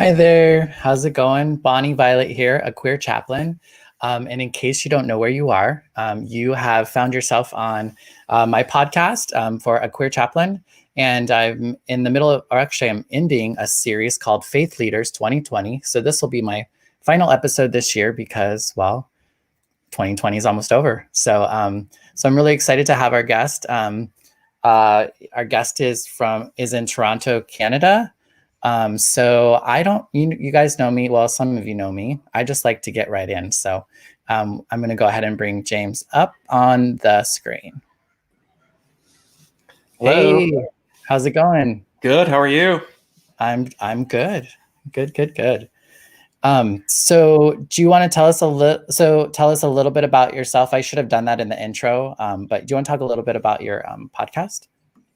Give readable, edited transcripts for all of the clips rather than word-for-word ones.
Hi there. How's it going? Bonnie Violet here, a queer chaplain. And in case you don't know where you are, you have found yourself on my podcast for a queer chaplain. And I'm in the middle of, or actually, I'm ending a series called Faith Leaders 2020. So this will be my final episode this year because, well, 2020 is almost over. So I'm really excited to have our guest. Our guest is in Toronto, Canada. So I don't, you guys know me. Well, some of you know me. I just like to get right in. So I'm going to go ahead and bring James up on the screen. Hello. Hey, how's it going? Good. How are you? I'm good. Good. So do you want to tell us tell us a little bit about yourself? I should have done that in the intro. But do you want to talk a little bit about your podcast?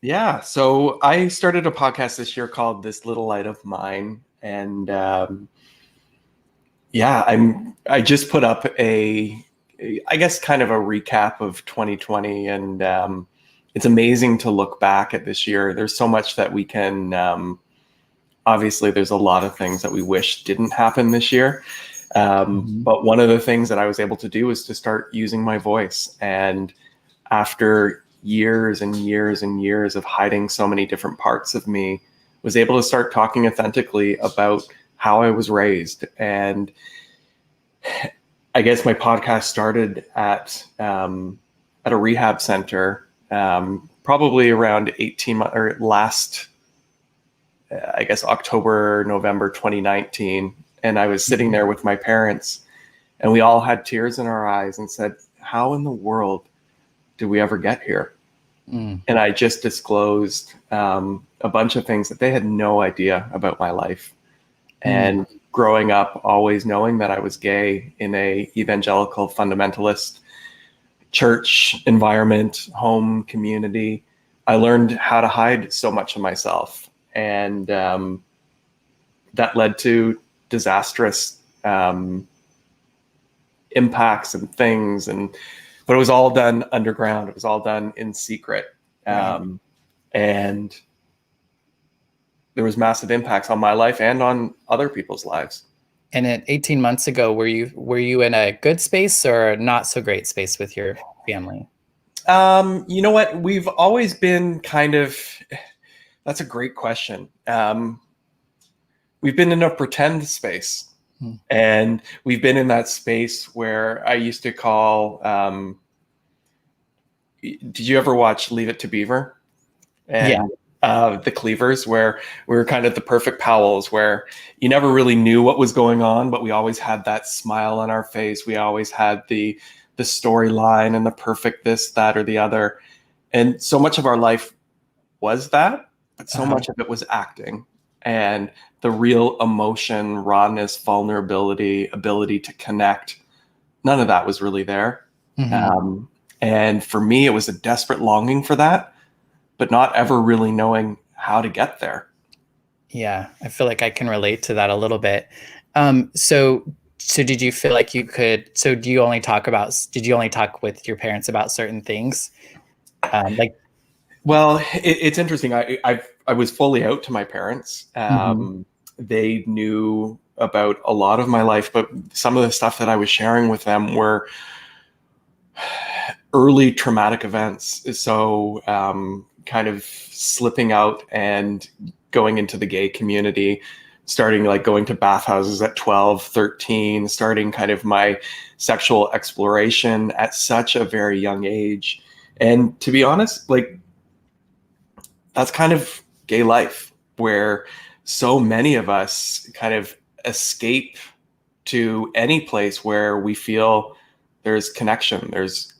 Yeah. So I started a podcast this year called This Little Light of Mine. And yeah, I just put up I guess kind of a recap of 2020. And it's amazing to look back at this year. There's so much that we can, obviously there's a lot of things that we wish didn't happen this year. But one of the things that I was able to do was to start using my voice. And after years and years and years of hiding so many different parts of me, was able to start talking authentically about how I was raised. And I guess my podcast started at a rehab center, probably around 18 months or last, I guess, October, November 2019. And I was sitting there with my parents and we all had tears in our eyes and said, how in the world did we ever get here? And I just disclosed a bunch of things that they had no idea about my life. And growing up, always knowing that I was gay in a evangelical fundamentalist church environment, home community, I learned how to hide so much of myself. And that led to disastrous impacts and things. But it was all done underground. It was all done in secret. And there was massive impacts on my life and on other people's lives. And 18 months ago, were you in a good space or not so great space with your family? You know what? We've always been that's a great question. We've been in a pretend space. And we've been in that space where I used to call, did you ever watch Leave It to Beaver? And the Cleavers, where we were kind of the perfect Powells, where you never really knew what was going on, but we always had that smile on our face. We always had the storyline and the perfect this, that, or the other. And so much of our life was that, but so much of it was acting. And the real emotion, rawness, vulnerability, ability to connect, none of that was really there. And for me, it was a desperate longing for that, but not ever really knowing how to get there. Yeah, I feel like I can relate to that a little bit. So did you feel like you could, did you only talk with your parents about certain things? Well, it's interesting. I was fully out to my parents. They knew about a lot of my life, but some of the stuff that I was sharing with them were early traumatic events. So kind of slipping out and going into the gay community, starting like going to bathhouses at 12, 13, starting kind of my sexual exploration at such a very young age. And to be honest, like, that's kind of gay life, where so many of us kind of escape to any place where we feel there's connection. There's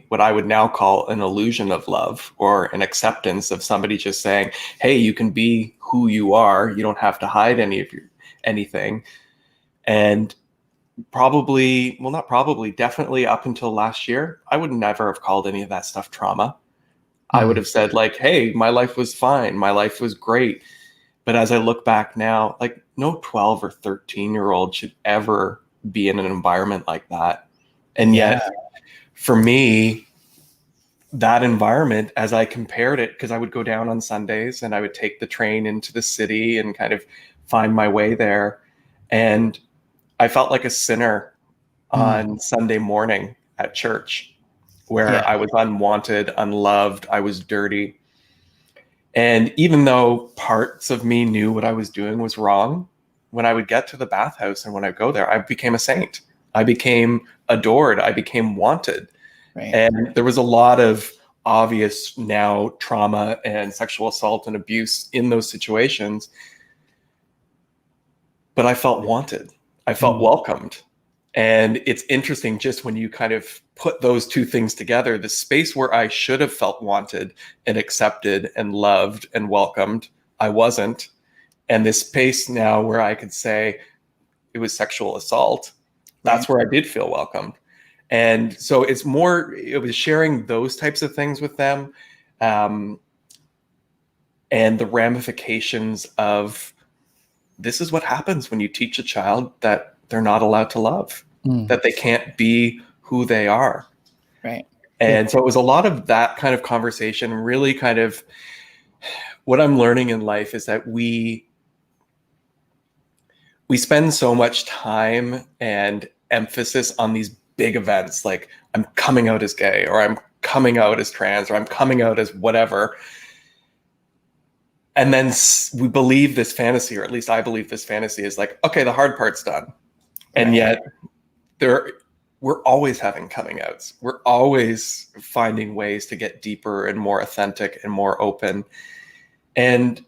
what I would now call an illusion of love, or an acceptance of somebody just saying, hey, you can be who you are. You don't have to hide anything. And definitely up until last year, I would never have called any of that stuff trauma. I would have said, like, hey, my life was fine. My life was great. But as I look back now, like, no 12 or 13-year-old should ever be in an environment like that. And yet, for me, that environment, as I compared it, because I would go down on Sundays and I would take the train into the city and kind of find my way there. And I felt like a sinner on Sunday morning at church, where I was unwanted, unloved, I was dirty. And even though parts of me knew what I was doing was wrong, when I would get to the bathhouse and when I go there, I became a saint. I became adored. I became wanted. Right. And there was a lot of obvious now trauma and sexual assault and abuse in those situations. But I felt wanted. I felt welcomed. And it's interesting, just when you kind of put those two things together, the space where I should have felt wanted and accepted and loved and welcomed, I wasn't. And this space now where I could say it was sexual assault, that's where I did feel welcomed. And so it was sharing those types of things with them, and the ramifications of, this is what happens when you teach a child that they're not allowed to love, that they can't be who they are. Right. And so it was a lot of that kind of conversation. Really kind of what I'm learning in life is that we spend so much time and emphasis on these big events, like I'm coming out as gay, or I'm coming out as trans, or I'm coming out as whatever. And then we believe this fantasy, or at least I believe this fantasy is like, okay, the hard part's done. And yet we're always having coming outs. We're always finding ways to get deeper and more authentic and more open. And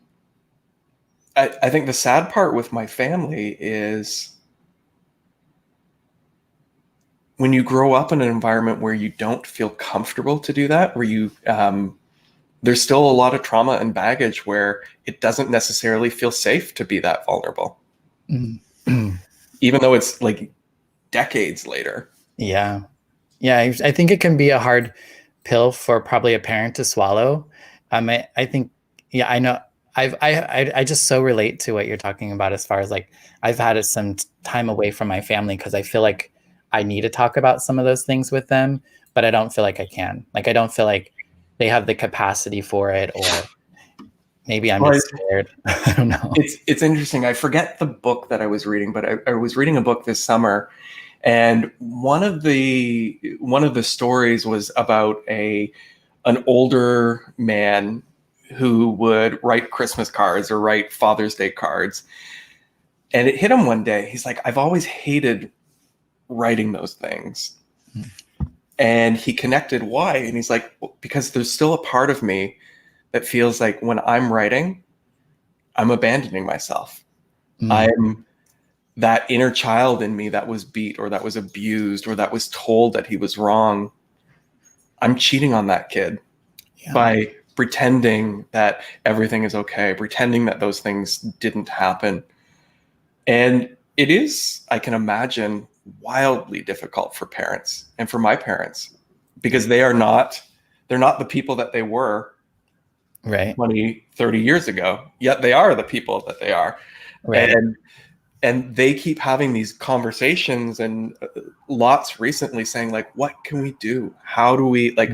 I think the sad part with my family is when you grow up in an environment where you don't feel comfortable to do that, where you there's still a lot of trauma and baggage where it doesn't necessarily feel safe to be that vulnerable, even though it's like decades later. Yeah. I think it can be a hard pill for probably a parent to swallow. I think, I know. I just so relate to what you're talking about, as far as like, I've had some time away from my family because I feel like I need to talk about some of those things with them, but I don't feel like I can. Like, I don't feel like they have the capacity for it, or maybe I'm just scared. I don't know. It's interesting. I forget the book that I was reading, but I was reading a book this summer, and one of the stories was about an older man who would write Christmas cards or write Father's Day cards. And it hit him one day. He's like, I've always hated writing those things. And he connected why. And he's like, well, because there's still a part of me that feels like when I'm writing, I'm abandoning myself. I'm that inner child in me that was beat, or that was abused, or that was told that he was wrong. I'm cheating on that kid by pretending that everything is okay, pretending that those things didn't happen. And it is, I can imagine, wildly difficult for parents, and for my parents, because they're not the people that they were 20, 30 years ago, yet they are the people that they are. And they keep having these conversations, and lots recently saying like, what can we do? How do we, like,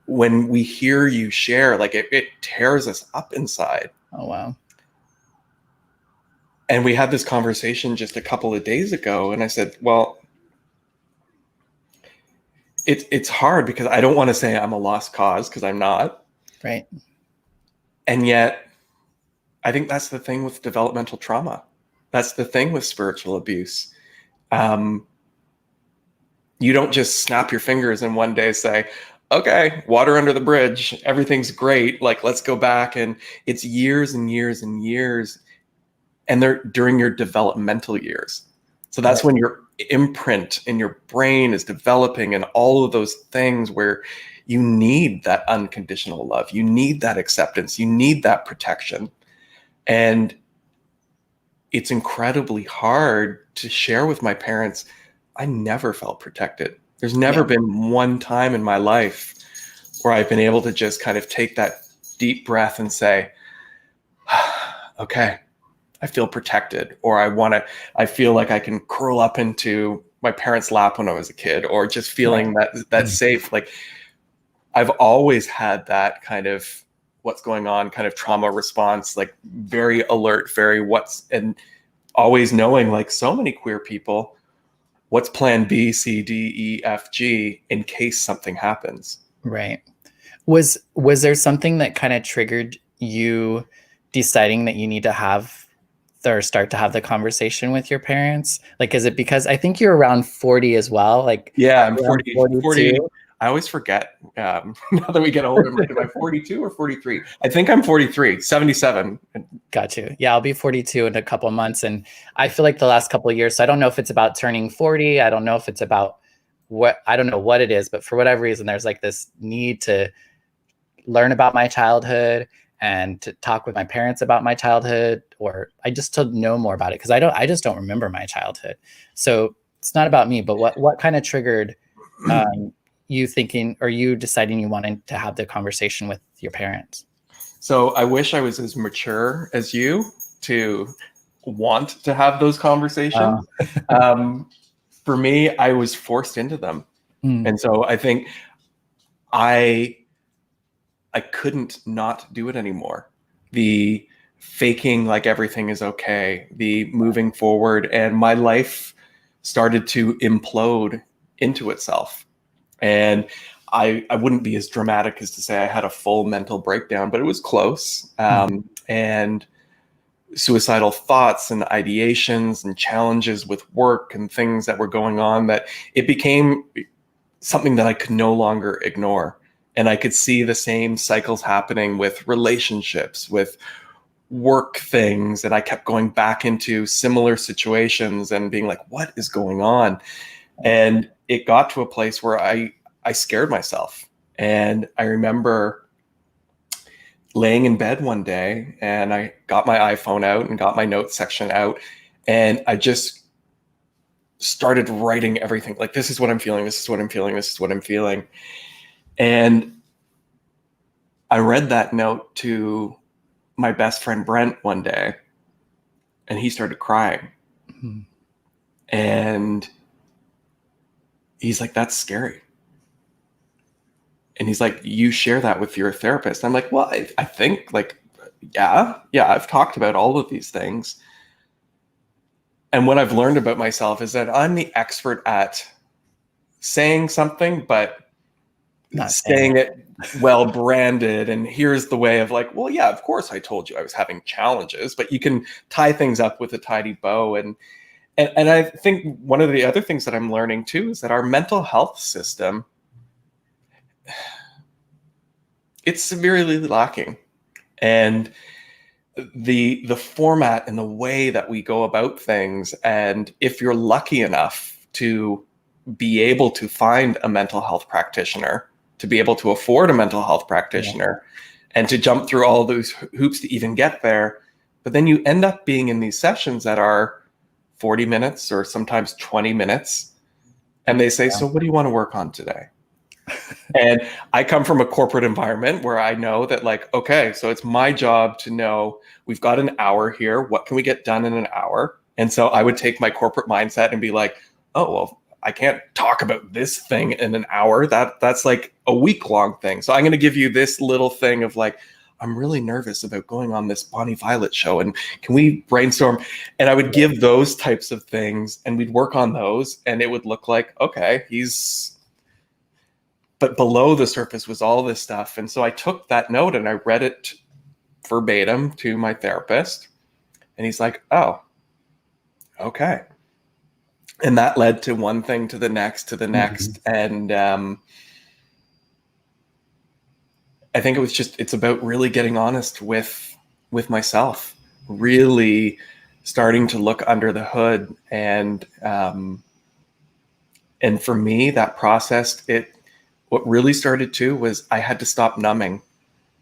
when we hear you share, like it tears us up inside. Oh, wow. And we had this conversation just a couple of days ago, and I said, well, it's hard because I don't want to say I'm a lost cause, because I'm not. Right. And yet I think that's the thing with developmental trauma. That's the thing with spiritual abuse. You don't just snap your fingers and one day say, okay, water under the bridge, everything's great, like, let's go back. And it's years and years and years. And they're during your developmental years. So that's when your imprint in your brain is developing, and all of those things where you need that unconditional love, you need that acceptance, you need that protection. And it's incredibly hard to share with my parents. I never felt protected. There's never been one time in my life where I've been able to just kind of take that deep breath and say, okay, I feel protected, or I feel like I can curl up into my parents' lap when I was a kid, or just feeling that safe. Like, I've always had that kind of what's going on kind of trauma response, like very alert, and always knowing, like so many queer people, what's plan B, C, D, E, F, G in case something happens. Right. Was there something that kind of triggered you deciding that you need to have or start to have the conversation with your parents? Like, is it because I think you're around 40 as well? Like, Yeah, I'm around 40. 42? I always forget now that we get older. I'm like, am I 42 or 43? I think I'm 43, 77. Got you. Yeah, I'll be 42 in a couple of months. And I feel like the last couple of years, so I don't know if it's about turning 40. I don't know if it's about I don't know what it is, but for whatever reason, there's like this need to learn about my childhood and to talk with my parents about my childhood, or I just to know more about it, because I just don't remember my childhood. So it's not about me, but what kind of triggered you thinking, or you deciding you wanted to have the conversation with your parents? So I wish I was as mature as you to want to have those conversations. For me, I was forced into them. And so I think I couldn't not do it anymore. The faking like everything is okay, the moving forward, and my life started to implode into itself. And I wouldn't be as dramatic as to say I had a full mental breakdown, but it was close. And suicidal thoughts and ideations and challenges with work and things that were going on, that it became something that I could no longer ignore. And I could see the same cycles happening with relationships, with work things. And I kept going back into similar situations and being like, what is going on? And it got to a place where I scared myself. And I remember laying in bed one day and I got my iPhone out and got my notes section out. And I just started writing everything. Like, this is what I'm feeling. This is what I'm feeling. This is what I'm feeling. And I read that note to my best friend, Brent, one day, and he started crying. And he's like, that's scary. And he's like, you share that with your therapist? I'm like, well, I think like, yeah, I've talked about all of these things. And what I've learned about myself is that I'm the expert at saying something, but not saying it well branded. And here's the way of like, well, yeah, of course I told you I was having challenges, but you can tie things up with a tidy bow. And I think one of the other things that I'm learning too is that our mental health system, it's severely lacking. And the format and the way that we go about things, and if you're lucky enough to be able to find a mental health practitioner, to be able to afford a mental health practitioner, and to jump through all those hoops to even get there, but then you end up being in these sessions that are 40 minutes or sometimes 20 minutes, and they say, so what do you want to work on today? And I come from a corporate environment where I know that, like, okay, so it's my job to know we've got an hour here. What can we get done in an hour? And so I would take my corporate mindset and be like, oh, well, I can't talk about this thing in an hour. That's like a week-long thing. So I'm going to give you this little thing of like, I'm really nervous about going on this Bonnie Violet show, and can we brainstorm? And I would give those types of things, and we'd work on those, and it would look like, okay, but below the surface was all this stuff. And so I took that note and I read it verbatim to my therapist, and he's like, oh, okay. And that led to one thing to the next, And I think it's about really getting honest with myself, really starting to look under the hood. And for me, that process, what really started too was I had to stop numbing.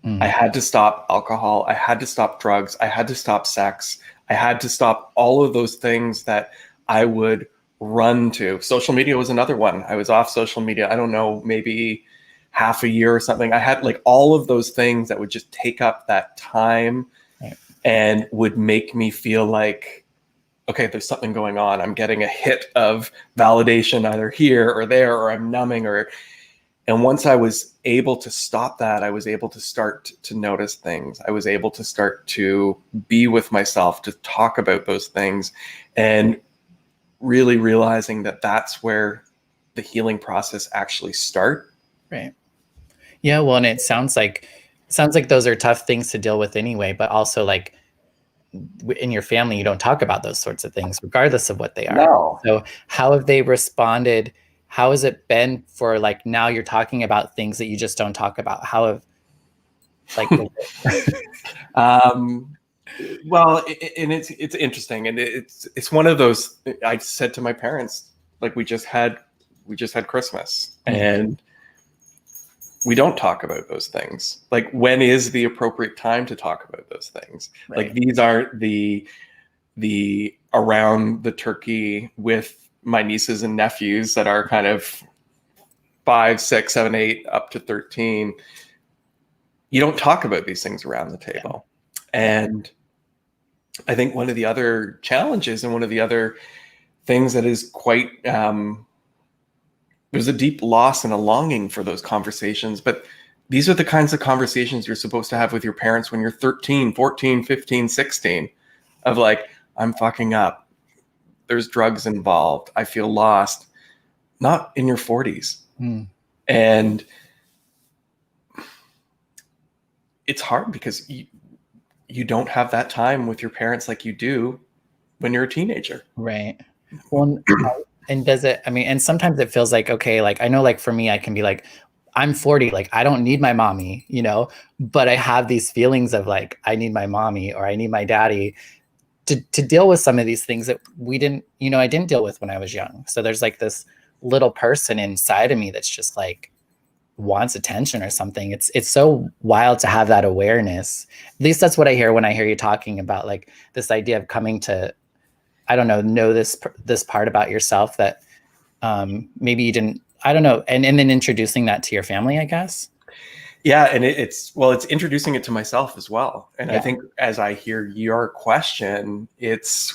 I had to stop alcohol. I had to stop drugs. I had to stop sex. I had to stop all of those things that I would run to. Social media was another one. I was off social media, I don't know, maybe half a year or something. I had like all of those things that would just take up that time and would make me feel like, okay, there's something going on. I'm getting a hit of validation either here or there, or I'm numbing, And once I was able to stop that, I was able to start to notice things. I was able to start to be with myself, to talk about those things, and really realizing that that's where the healing process actually starts. Right. Yeah. Well, and it sounds like those are tough things to deal with anyway, but also like in your family, you don't talk about those sorts of things, regardless of what they are. No. So how have they responded? How has it been for like now you're talking about things that you just don't talk about? How have like um, well, and it's interesting, and it's one of those. I said to my parents, like we just had Christmas, and we don't talk about those things. Like, when is the appropriate time to talk about those things? Right. Like, these aren't the around the turkey with my nieces and nephews that are kind of 5, 6, 7, 8 up to 13. You don't talk about these things around the table. And I think one of the other challenges and one of the other things that is quite there's a deep loss and a longing for those conversations, but these are the kinds of conversations you're supposed to have with your parents when you're 13, 14, 15, 16, of like, I'm fucking up. There's drugs involved. I feel lost. Not in your 40s. And it's hard because you don't have that time with your parents like you do when you're a teenager. Right. Well, and does it, I mean, and sometimes it feels like, okay, like I know, like for me, I can be like, I'm 40, like I don't need my mommy, but I have these feelings of like, I need my mommy or I need my daddy to deal with some of these things that we didn't, I didn't deal with when I was young. So there's like this little person inside of me that's just like wants attention or something. It's so wild to have that awareness. At least that's what I hear when I hear you talking about like this idea of coming to, I don't know this part about yourself that maybe you didn't, I don't know. And then introducing that to your family, I guess. Yeah. And it's introducing it to myself as well. And I think as I hear your question,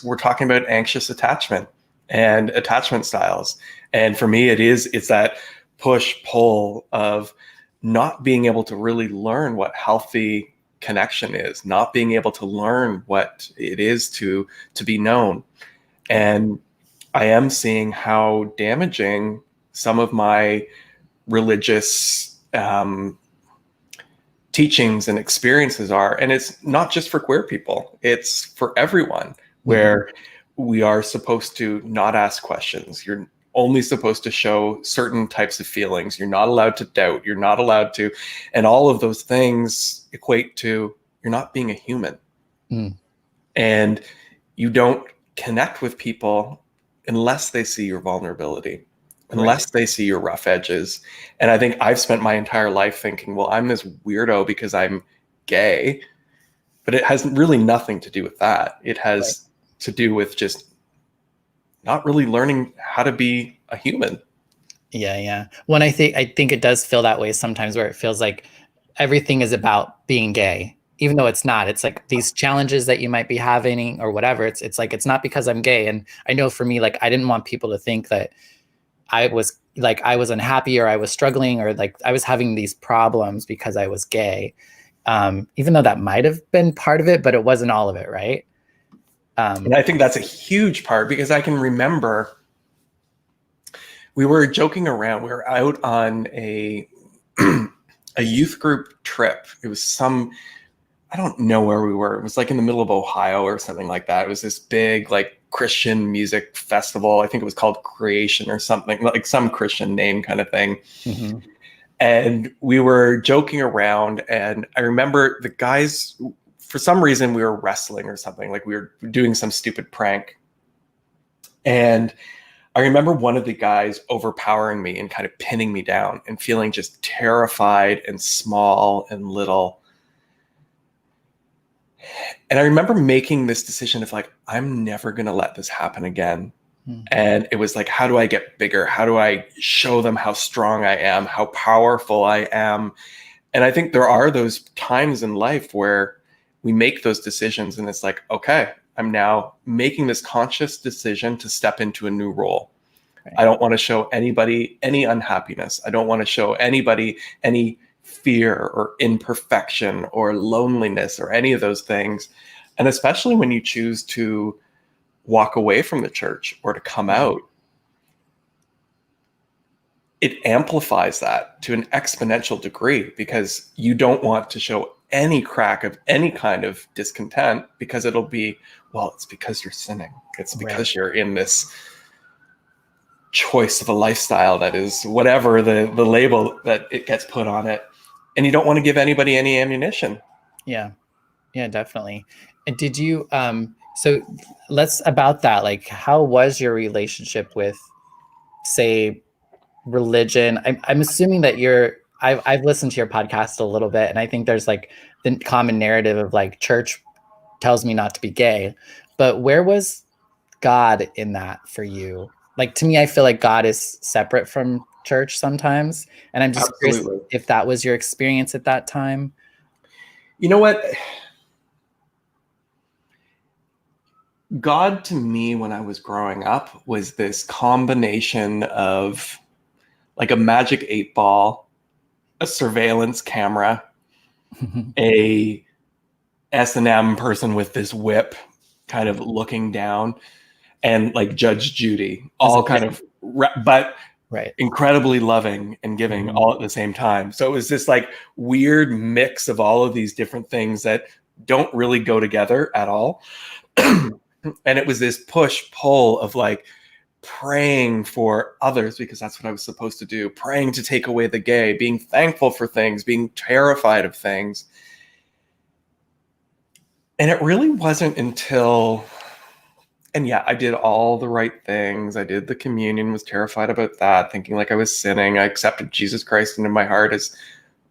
we're talking about anxious attachment and attachment styles. And for me, it's that push pull of not being able to really learn what healthy connection is, not being able to learn what it is to be known. And I am seeing how damaging some of my religious teachings and experiences are. And it's not just for queer people, it's for everyone, where we are supposed to not ask questions. You're only supposed to show certain types of feelings. You're not allowed to doubt. You're not allowed to, and all of those things equate to you're not being a human. And you don't connect with people unless they see your vulnerability, unless they see your rough edges. And I think I've spent my entire life thinking, well, I'm this weirdo because I'm gay, but it has really nothing to do with that. It has to do with just not really learning how to be a human. Yeah. When I think it does feel that way sometimes, where it feels like everything is about being gay, even though it's not. It's like these challenges that you might be having or whatever. It's like, it's not because I'm gay. And I know for me, like, I didn't want people to think that I was unhappy or I was struggling or like I was having these problems because I was gay. Even though that might have been part of it, but it wasn't all of it. Right. And I think that's a huge part, because I can remember we were joking around. We were out on a youth group trip. It was I don't know where we were. It was like in the middle of Ohio or something like that. It was this big like Christian music festival. I think it was called Creation or something, like some Christian name kind of thing. And we were joking around, and I remember the guys, for some reason we were wrestling or something, like we were doing some stupid prank. And I remember one of the guys overpowering me and kind of pinning me down and feeling just terrified and small and little. And I remember making this decision of like, I'm never going to let this happen again. And it was like, how do I get bigger? How do I show them how strong I am, how powerful I am? And I think there are those times in life where we make those decisions and it's like, okay, I'm now making this conscious decision to step into a new role. Right. I don't want to show anybody any unhappiness. I don't want to show anybody any fear or imperfection or loneliness or any of those things. And especially when you choose to walk away from the church or to come out, it amplifies that to an exponential degree, because you don't want to show any crack of any kind of discontent, because it'll be, well, it's because you're sinning. It's because Right. you're in this choice of a lifestyle that is whatever the label that it gets put on it. And you don't want to give anybody any ammunition. Yeah. Yeah, definitely. And did you so let's about that, like how was your relationship with, say, religion? I'm assuming that I've listened to your podcast a little bit, and I think there's like the common narrative of like church tells me not to be gay, but where was God in that for you? Like, to me, I feel like God is separate from church sometimes, and I'm just curious Absolutely. if that was your experience at that time. You know what? God to me when I was growing up was this combination of like a magic 8 ball, a surveillance camera, a S&M person with this whip kind of looking down, and like Judge Judy, Is all it kind of, but right? incredibly loving and giving Mhm. all at the same time. So it was this like weird mix of all of these different things that don't really go together at all. And it was this push pull of like praying for others, because that's what I was supposed to do, praying to take away the gay, being thankful for things, being terrified of things. And it really wasn't until, and yeah, I did all the right things. I did the communion, was terrified about that, thinking like I was sinning. I accepted Jesus Christ into my heart as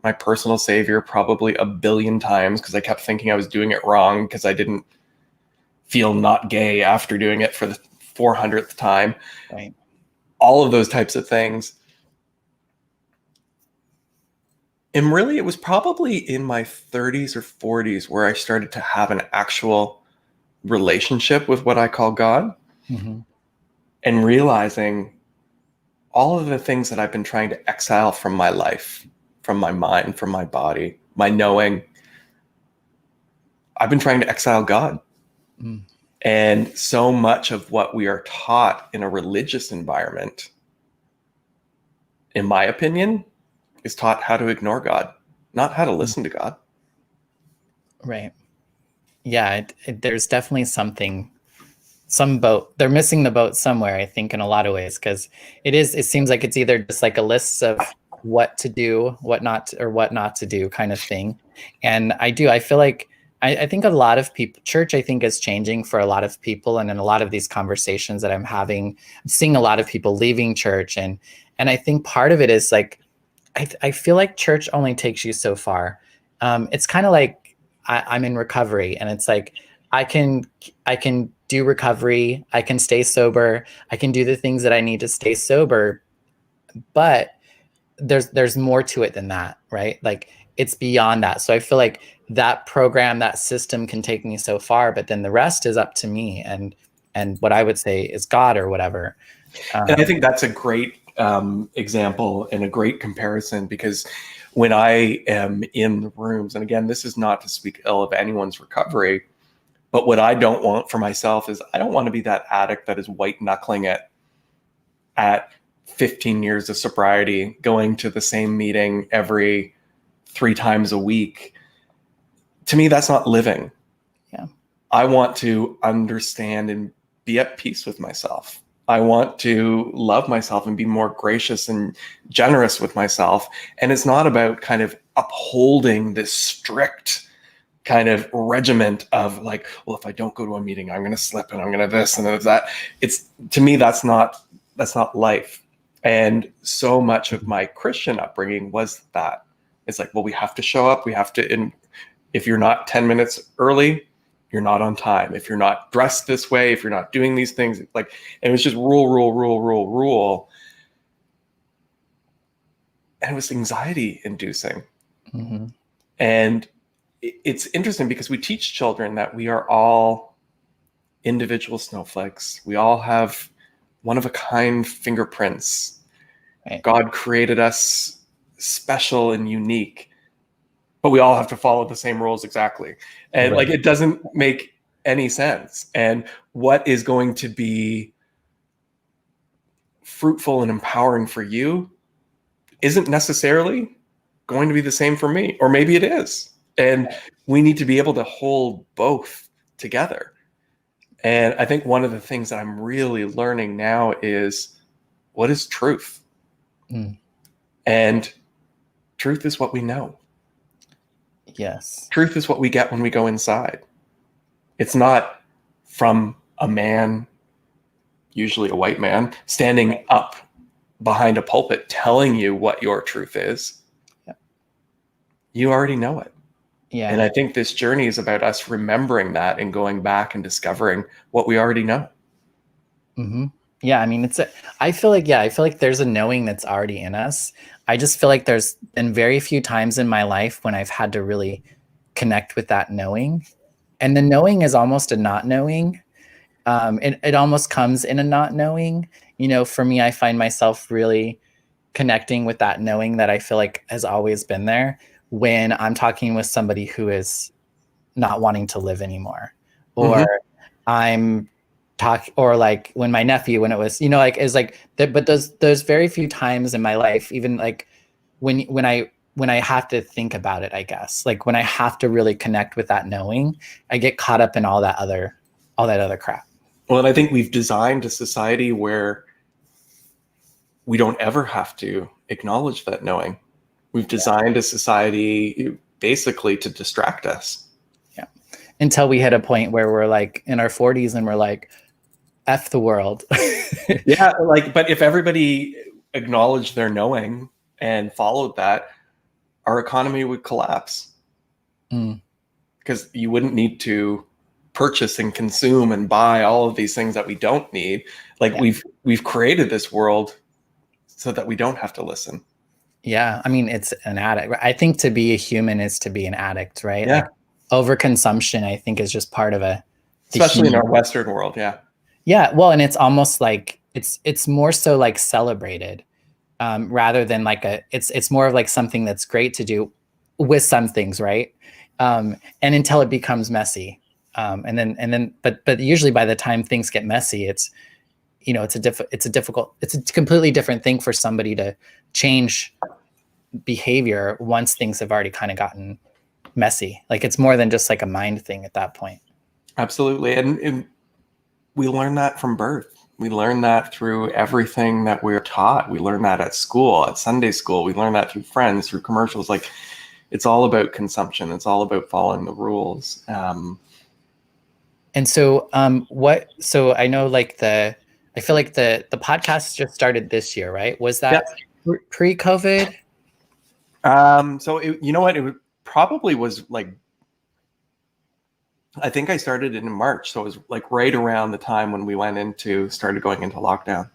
my personal savior probably a billion times, because I kept thinking I was doing it wrong because I didn't feel not gay after doing it for the 400th time. Right. All of those types of things. And really, it was probably in my 30s or 40s where I started to have an actual relationship with what I call God, Mhm. and realizing all of the things that I've been trying to exile from my life, from my mind, from my body, my knowing. I've been trying to exile God. Mm. And so much of what we are taught in a religious environment, in my opinion, is taught how to ignore God, not how to listen to God. Right. Yeah, there's definitely some boat. They're missing the boat somewhere, I think, in a lot of ways, because it seems like it's either just like a list of what to do, what not to do kind of thing. And I feel like I think a lot of people, church, I think, is changing for a lot of people. And in a lot of these conversations that I'm having, I'm seeing a lot of people leaving church. And I think part of it is like, I feel like church only takes you so far. It's kind of like I'm in recovery, and it's like I can I can do recovery, I can stay sober, I can do the things that I need to stay sober, but there's more to it than that, right? Like it's beyond that. So I feel like that program, that system can take me so far, but then the rest is up to me and what I would say is God or whatever. And I Um, think that's a great example and a great comparison, because when I am in the rooms, and again, this is not to speak ill of anyone's recovery, but what I don't want for myself is I don't want to be that addict that is white knuckling it at 15 years of sobriety, going to the same meeting every 3 times a week. To me, that's not living. yeah. I want to understand and be at peace with myself. I want to love myself and be more gracious and generous with myself. And it's not about kind of upholding this strict kind of regiment of like, well, if I don't go to a meeting, I'm going to slip and I'm going to this and that. It's, to me, that's not life. And so much of my Christian upbringing was that. It's like, well, we have to show up. We have to, and if you're not 10 minutes early, you're not on time. If you're not dressed this way, if you're not doing these things, like, and it was just rule. And it was anxiety inducing. Mm-hmm. And it's interesting because we teach children that we are all individual snowflakes. We all have one of a kind fingerprints. Right. God created us special and unique, but we all have to follow the same rules exactly. And Right. like, it doesn't make any sense. And what is going to be fruitful and empowering for you isn't necessarily going to be the same for me, or maybe it is. And we need to be able to hold both together. And I think one of the things that I'm really learning now is, what is truth? Mm. And truth is what we know. Yes. Truth is what we get when we go inside. It's not from a man, usually a white man, standing up behind a pulpit telling you what your truth is. Yep. You already know it. Yeah. And I think this journey is about us remembering that and going back and discovering what we already know. Mm-hmm. Yeah, I mean, I feel like there's a knowing that's already in us. I just feel like there's been very few times in my life when I've had to really connect with that knowing. And the knowing is almost a not knowing. It almost comes in a not knowing. For me, I find myself really connecting with that knowing that I feel like has always been there when I'm talking with somebody who is not wanting to live anymore, or Mhm. I'm or like when my nephew, when it was, like, is like that. But there's very few times in my life, even like when I have to think about it, I guess, like when I have to really connect with that knowing, I get caught up in all that other crap. Well, and I think we've designed a society where we don't ever have to acknowledge that knowing. We've designed a society basically to distract us. Yeah. Until we hit a point where we're like in our 40s and we're like, F the world. Yeah, like, but if everybody acknowledged their knowing and followed that, our economy would collapse. Mm. Because you wouldn't need to purchase and consume and buy all of these things that we don't need. Like, Yeah. we've created this world so that we don't have to listen. Yeah, I mean, it's an addict. I think to be a human is to be an addict, right? Yeah. Like overconsumption, I think, is just part of Especially in our Western world. Yeah. Yeah, well, and it's almost like it's more so like celebrated, rather than like it's more of like something that's great to do with some things, right? And until it becomes messy, but usually by the time things get messy, it's a completely different thing for somebody to change behavior once things have already kind of gotten messy. Like it's more than just like a mind thing at that point. Absolutely. And we learn that from birth. We learn that through everything that we're taught. We learn that at school, at Sunday school. We learn that through friends, through commercials. Like, it's all about consumption. It's all about following the rules. And so, so I know I feel like the podcast just started this year, right? Was Yeah. that pre-COVID? So you know what? It probably was like, I think I started it in March. So it was like right around the time when we started going into lockdown.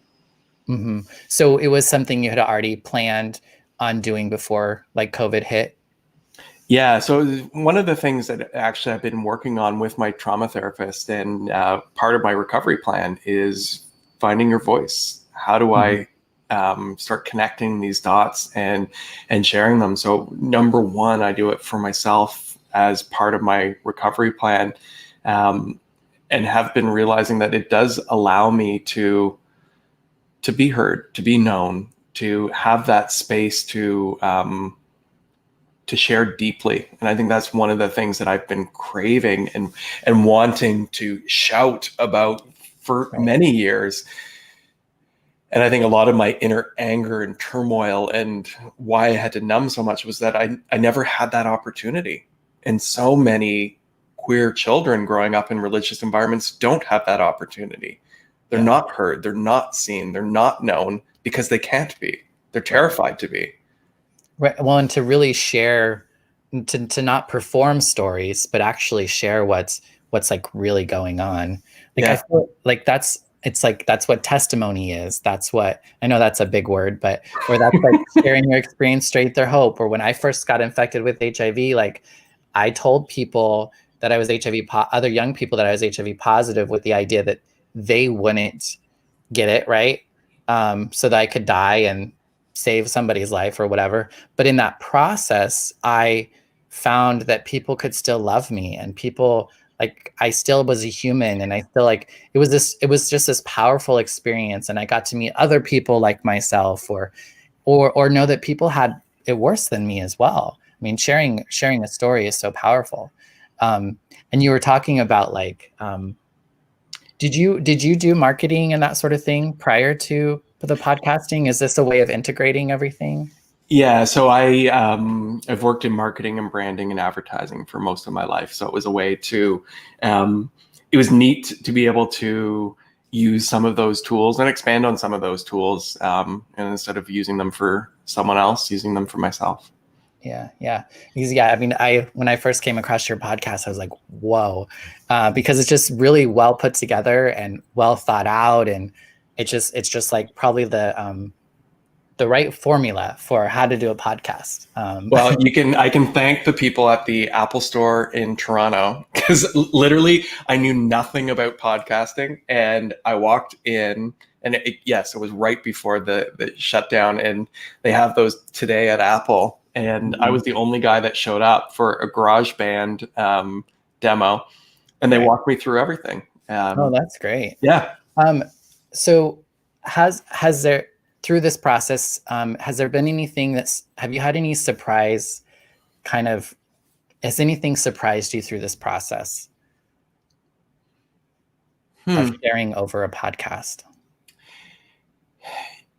Mm-hmm. So it was something you had already planned on doing before like COVID hit? Yeah. So one of the things that actually I've been working on with my trauma therapist, and part of my recovery plan, is finding your voice. How do I start connecting these dots and sharing them? So number one, I do it for myself as part of my recovery plan, and have been realizing that it does allow me to be heard, to be known, to have that space to share deeply. And I think that's one of the things that I've been craving and wanting to shout about for many years. And I think a lot of my inner anger and turmoil and why I had to numb so much was that I never had that opportunity. And so many queer children growing up in religious environments don't have that opportunity. They're not heard, they're not seen, they're not known because they can't be. They're terrified to be. Right. Well, and to really share, to not perform stories, but actually share what's like really going on. Like I feel like that's what testimony is. That's what I know, that's a big word, but or that's like sharing your experience straight through hope. Or when I first got infected with HIV, like I told people that I was other young people that I was HIV positive, with the idea that they wouldn't get it, right? So that I could die and save somebody's life or whatever. But in that process, I found that people could still love me, and people, like, I still was a human, and I feel like it was just this powerful experience, and I got to meet other people like myself, or know that people had it worse than me as well. I mean, sharing a story is so powerful. And you were talking about, like, did you do marketing and that sort of thing prior to the podcasting? Is this a way of integrating everything? Yeah, so I've worked in marketing and branding and advertising for most of my life. So it was a way to it was neat to be able to use some of those tools and expand on some of those tools, and instead of using them for someone else, using them for myself. Yeah, yeah. Because, yeah, I mean, when I first came across your podcast, I was like, whoa, because it's just really well put together and well thought out, and it's just like probably the right formula for how to do a podcast. Well, I can thank the people at the Apple Store in Toronto, because literally I knew nothing about podcasting, and I walked in, and yes, it was right before the shutdown, and they have those today at Apple, and I was the only guy that showed up for a GarageBand demo, and they Right. walked me through everything. Oh, that's great. Yeah. So has there, through this process, has there been anything have you had any surprise kind of, has anything surprised you through this process of sharing over a podcast?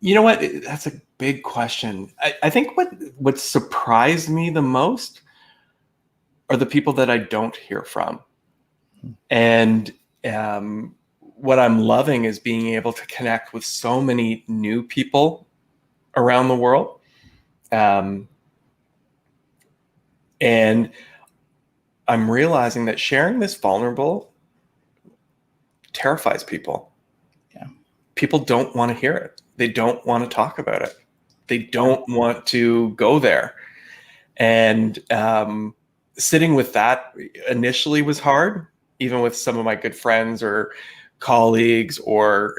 You know what? That's a big question. I think what surprised me the most are the people that I don't hear from. And what I'm loving is being able to connect with so many new people around the world. And I'm realizing that sharing this vulnerable terrifies people. Yeah. People don't want to hear it. They don't want to talk about it. They don't want to go there. And sitting with that initially was hard, even with some of my good friends or colleagues or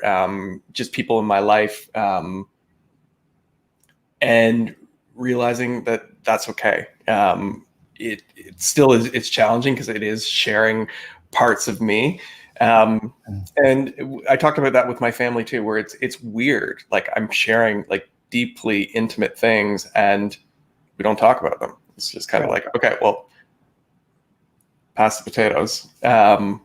just people in my life, and realizing that that's okay. It still is, it's challenging because it is sharing parts of me. And I talked about that with my family too, where it's weird. Like, I'm sharing like deeply intimate things and we don't talk about them. It's just kind of like, okay, well, pass the potatoes. And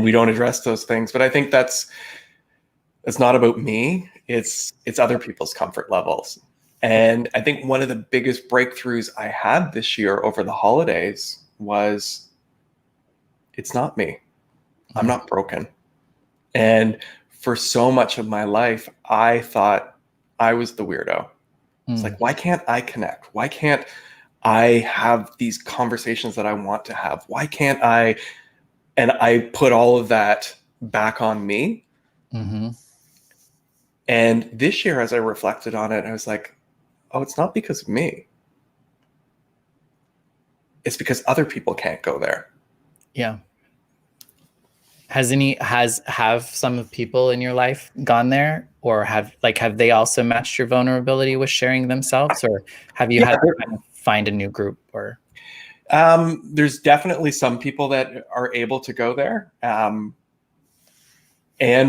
we don't address those things. But I think it's not about me. It's other people's comfort levels. And I think one of the biggest breakthroughs I had this year over the holidays was, it's not me. I'm not broken. And for so much of my life, I thought I was the weirdo. It's like, why can't I connect? Why can't I have these conversations that I want to have? Why can't I? And I put all of that back on me. And this year, as I reflected on it, I was like, oh, it's not because of me. It's because other people can't go there. Yeah. Have some people in your life gone there, or have they also matched your vulnerability with sharing themselves, or have you had to kind of find a new group? Or there's definitely some people that are able to go there. And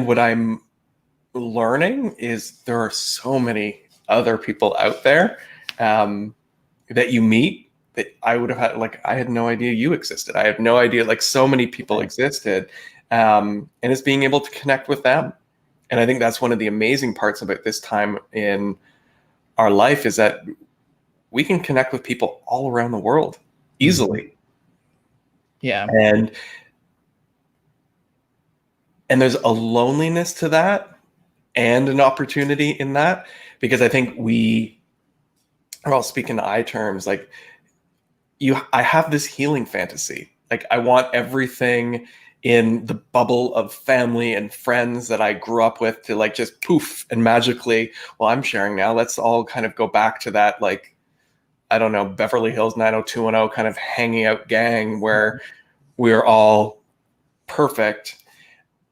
what I'm learning is there are so many other people out there that you meet that I would have had, like, I had no idea you existed. I have no idea, like, so many people existed. And it's being able to connect with them. And I think that's one of the amazing parts about this time in our life, is that we can connect with people all around the world easily. Yeah. And there's a loneliness to that and an opportunity in that, because I think we are all speaking I terms, like, I have this healing fantasy. Like, I want everything in the bubble of family and friends that I grew up with to, like, just poof and magically, well, I'm sharing now. Let's all kind of go back to that, like, I don't know, Beverly Hills 90210 kind of hanging out gang where we're all perfect.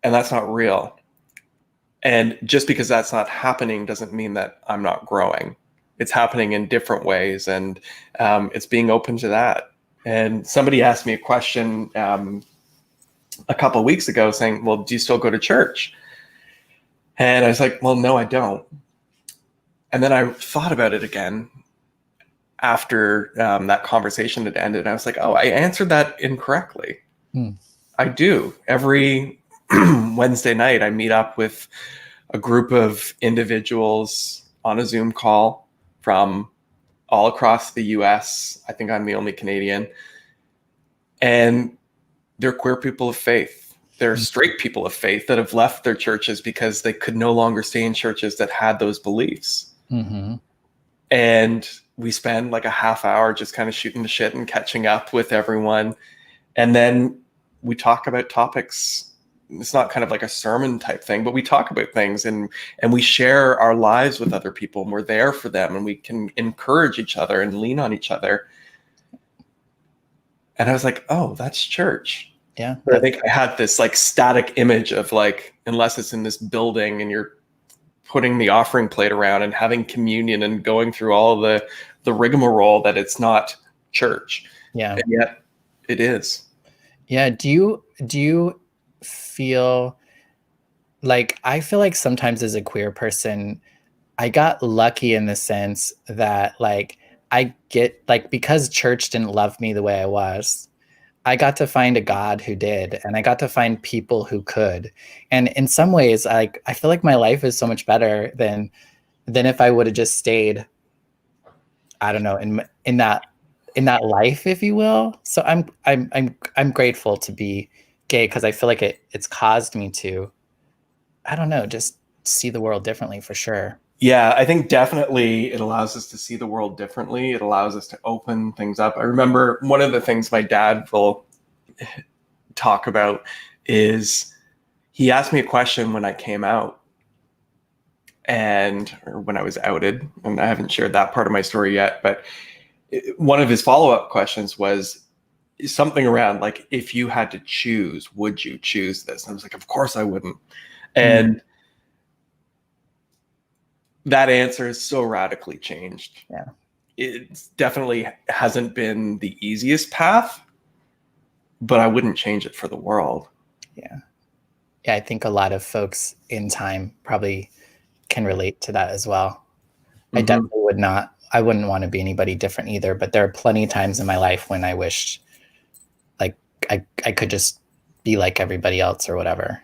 And that's not real. And just because that's not happening doesn't mean that I'm not growing. It's happening in different ways, and it's being open to that. And somebody asked me a question a couple of weeks ago saying, well, do you still go to church? And I was like, well, no, I don't. And then I thought about it again after that conversation had ended. I was like, oh, I answered that incorrectly. I do. Every Wednesday night, I meet up with a group of individuals on a Zoom call from all across the US. I think I'm the only Canadian. And they're queer people of faith. They're straight people of faith that have left their churches because they could no longer stay in churches that had those beliefs. Mm-hmm. And we spend like a half hour just kind of shooting the shit and catching up with everyone. And then we talk about topics. It's not kind of like a sermon type thing, but we talk about things and we share our lives with other people, and we're there for them, and we can encourage each other and lean on each other. And I was like, oh, that's church. Yeah. But I think I had this like static image of like, unless it's in this building and you're putting the offering plate around and having communion and going through all the rigmarole, that it's not church. Yeah. And yet it is. Yeah. Do you feel like, I feel like sometimes as a queer person, I got lucky in the sense that like I get like, because church didn't love me the way I was, I got to find a God who did, and I got to find people who could. And in some ways, I feel like my life is so much better than if I would have just stayed, I don't know, in that life, if you will. So I'm grateful to be gay, because I feel like it's caused me to, I don't know, just see the world differently, for sure. Yeah, I think definitely it allows us to see the world differently. It allows us to open things up. I remember one of the things my dad will talk about is he asked me a question when I came out, or when I was outed, and I haven't shared that part of my story yet, but one of his follow-up questions was something around like, if you had to choose, would you choose this? And I was like, of course I wouldn't. And that answer is so radically changed. Yeah. It definitely hasn't been the easiest path, but I wouldn't change it for the world. Yeah. Yeah, I think a lot of folks in time probably can relate to that as well. I definitely I wouldn't want to be anybody different either, but there are plenty of times in my life when I wished like I could just be like everybody else or whatever.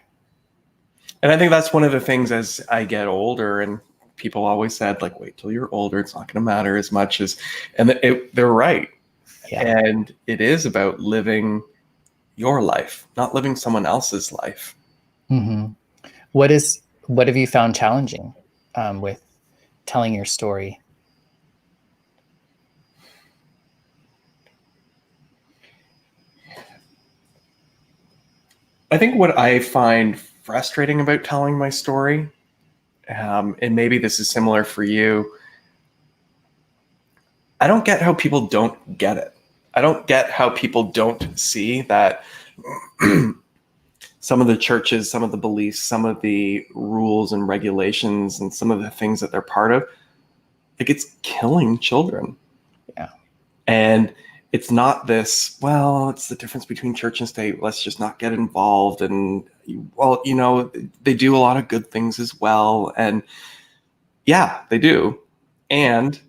And I think that's one of the things as I get older, and people always said, like, wait till you're older, it's not going to matter as much as, and they're right. Yeah. And it is about living your life, not living someone else's life. Mm-hmm. What have you found challenging with telling your story? I think what I find frustrating about telling my story, and maybe this is similar for you, I don't get how people don't get it. I don't get how people don't see that some of the churches, some of the beliefs, some of the rules and regulations, and some of the things that they're part of, like, it's killing children. Yeah. And it's not this, well, it's the difference between church and state. Let's just not get involved. And, well, you know, they do a lot of good things as well. And yeah, they do. And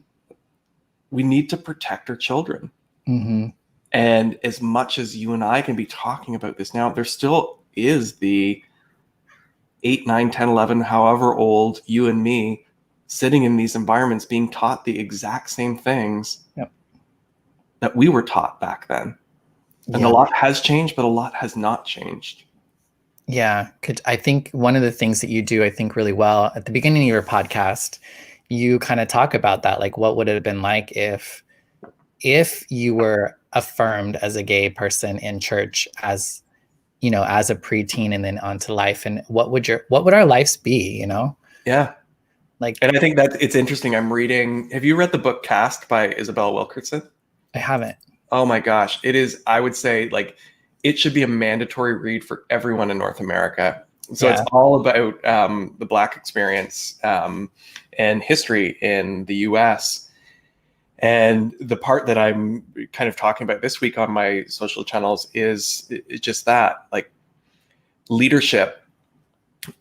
we need to protect our children. Mm-hmm. And as much as you and I can be talking about this now, there still is the 8, 9, 10, 11, however old you and me sitting in these environments being taught the exact same things that we were taught back then. And a lot has changed, but a lot has not changed. Yeah. I think one of the things that you do, I think, really well at the beginning of your podcast, you kind of talk about that. Like, what would it have been like if you were affirmed as a gay person in church, as, you know, as a preteen, and then onto life, and what would our lives be, you know? Yeah. Like, and I think that it's interesting. Have you read the book Cast by Isabel Wilkerson? I haven't. Oh my gosh. It is, I would say, like, it should be a mandatory read for everyone in North America. So it's Yeah. all about the Black experience and history in the US. And the part that I'm kind of talking about this week on my social channels is just that, like leadership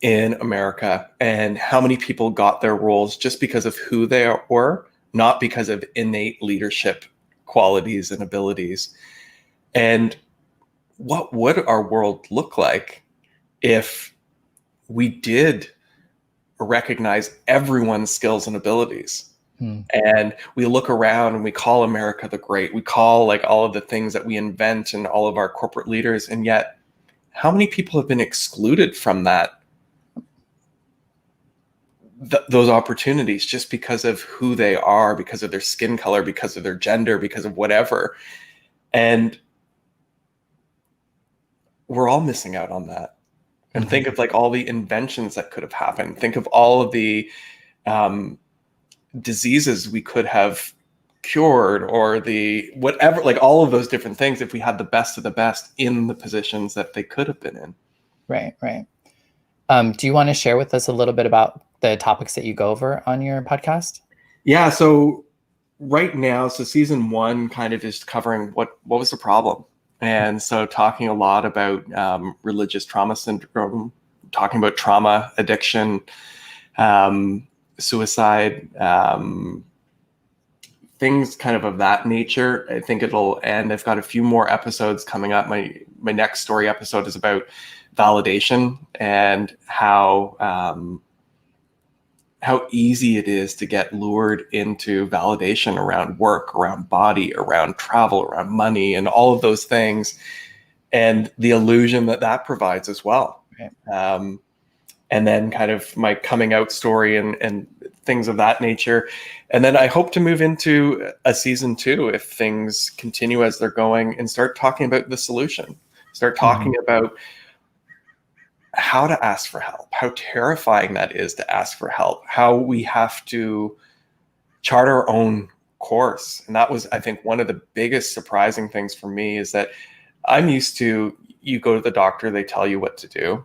in America and how many people got their roles just because of who they were, not because of innate leadership qualities and abilities. And what would our world look like if we did recognize everyone's skills and abilities? Hmm. And we look around and we call America the Great. We call like all of the things that we invent and all of our corporate leaders. And yet, how many people have been excluded from those opportunities just because of who they are, because of their skin color, because of their gender, because of whatever? And we're all missing out on that. And think of like all the inventions that could have happened. Think of all of the diseases we could have cured, or the whatever, like all of those different things, if we had the best of the best in the positions that they could have been in. Right, right. Do you want to share with us a little bit about the topics that you go over on your podcast? Yeah, so right now, so season 1 kind of is covering what was the problem. And so talking a lot about religious trauma syndrome, talking about trauma, addiction, suicide, things kind of that nature. I think it'll end. I've got a few more episodes coming up. My next story episode is about validation and how easy it is to get lured into validation around work, around body, around travel, around money, and all of those things, and the illusion that provides as well. Right. And then kind of my coming out story and things of that nature. And then I hope to move into a season 2 if things continue as they're going, and start talking about the solution, start talking about how to ask for help, how terrifying that is to ask for help, how we have to chart our own course. And that was, I think, one of the biggest surprising things for me, is that I'm used to, you go to the doctor, they tell you what to do.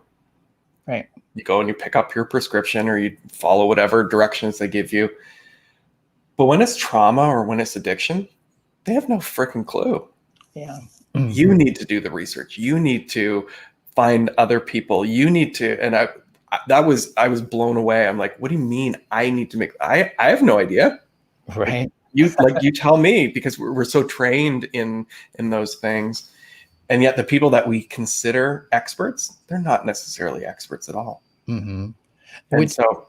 Right. You go and you pick up your prescription, or you follow whatever directions they give you. But when it's trauma or when it's addiction, they have no freaking clue. Yeah. You need to do the research. You need to find other people. You need to, and I was blown away. I'm like, what do you mean I need to I have no idea. Right. You tell me, because we're so trained in those things. And yet the people that we consider experts, they're not necessarily experts at all. Mm-hmm. And so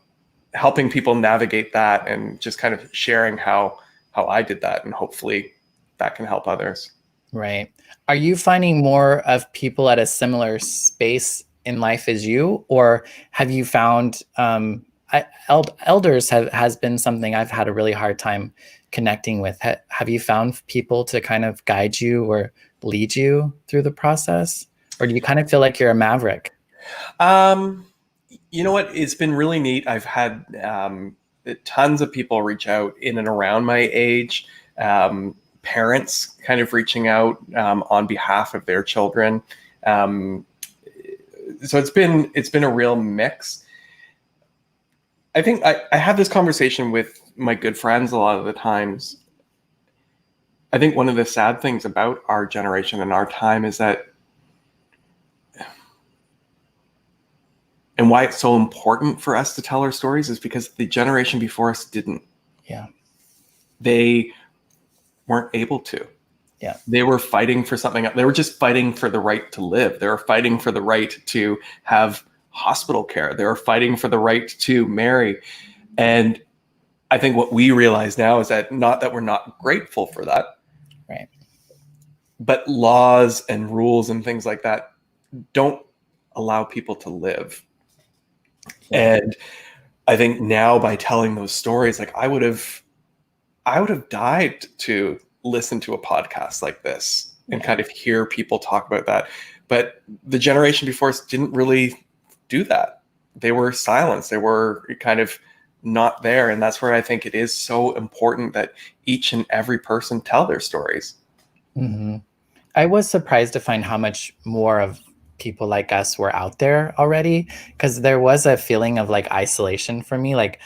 helping people navigate that, and just kind of sharing how I did that, and hopefully that can help others. Right. Are you finding more of people at a similar space in life as you, or have you found elders has been something I've had a really hard time connecting with. Have you found people to kind of guide you or lead you through the process, or do you kind of feel like you're a maverick? You know what? It's been really neat. I've had tons of people reach out in and around my age. Parents kind of reaching out on behalf of their children. So it's been a real mix. I think I have this conversation with my good friends a lot of the times. I think one of the sad things about our generation and our time is that, and why it's so important for us to tell our stories, is because the generation before us didn't. Yeah. They weren't able to. Yeah. They were fighting for something. They were just fighting for the right to live. They were fighting for the right to have hospital care. They were fighting for the right to marry. And I think what we realize now is that, not that we're not grateful for that, Right, but laws and rules and things like that don't allow people to live. Yeah. And I think now, by telling those stories, like I would have died to listen to a podcast like this and kind of hear people talk about that. But the generation before us didn't really do that. They were silenced. They were kind of not there. And that's where I think it is so important that each and every person tell their stories. Mm-hmm. I was surprised to find how much more of people like us were out there already, because there was a feeling of like isolation for me, like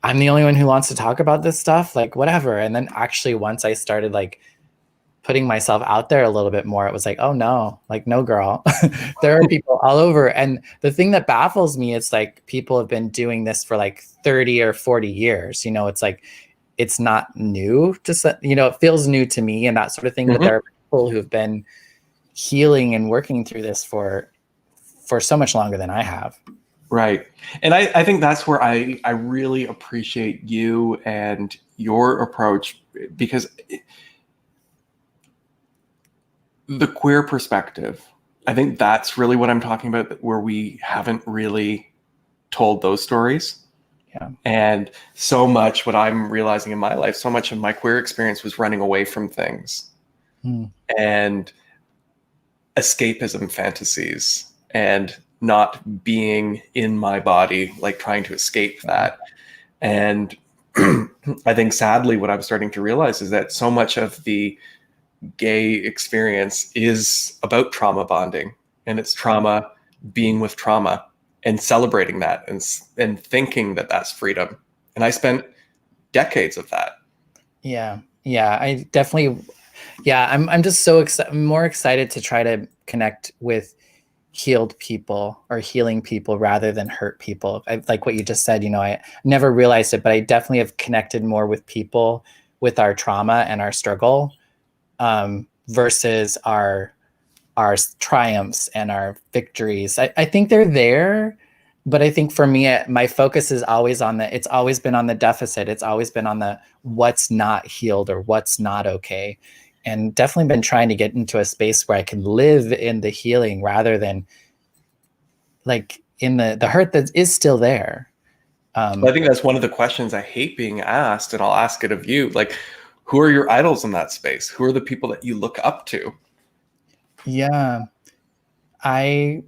I'm the only one who wants to talk about this stuff, like whatever. And then actually once I started like putting myself out there a little bit more, it was like, oh no, like no girl. There are people all over. And the thing that baffles me, it's like people have been doing this for like 30 or 40 years. You know, it's like it's not new to, you know, it feels new to me and that sort of thing. But there are people who've been healing and working through this for so much longer than I have. Right. And I think that's where I really appreciate you and your approach, because the queer perspective, I think that's really what I'm talking about, where we haven't really told those stories. Yeah. And so much what I'm realizing in my life, so much of my queer experience was running away from things and escapism fantasies and not being in my body, like trying to escape that. And I think sadly, what I'm starting to realize is that so much of the gay experience is about trauma bonding, and it's trauma being with trauma and celebrating that and thinking that that's freedom. And I spent decades of that. Yeah. Yeah. I definitely, yeah, I'm just so excited, more excited to try to connect with healed people or healing people rather than hurt people. I like what you just said, you know, I never realized it, but I definitely have connected more with people with our trauma and our struggle, versus our triumphs and our victories. I think they're there, but I think for me, my focus is always on it's always been on the deficit. It's always been on the what's not healed or what's not okay. And definitely been trying to get into a space where I can live in the healing rather than like in the hurt that is still there. I think that's one of the questions I hate being asked, and I'll ask it of you. Like, who are your idols in that space? Who are the people that you look up to? Yeah, I